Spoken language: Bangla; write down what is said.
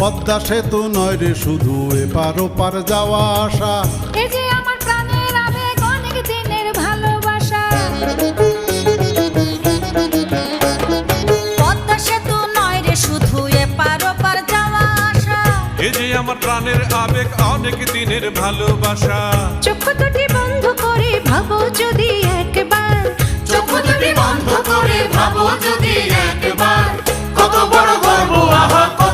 পদ্মা সেতু নয় রে শুধু এপার ওপার যাওয়া আসা, এই যে আমার প্রাণের আবেগ অনেক দিনের ভালোবাসা। পদ্মা সেতু নয় রে শুধু এপার ওপার যাওয়া আসা, এই যে আমার প্রাণের আবেগ অনেক দিনের ভালোবাসা। চক্ষু দুটি বন্ধ করে ভাবো যদি একবার, চক্ষু দুটি বন্ধ করে ভাবো যদি একবার, কত বড় গর্ব আহা কত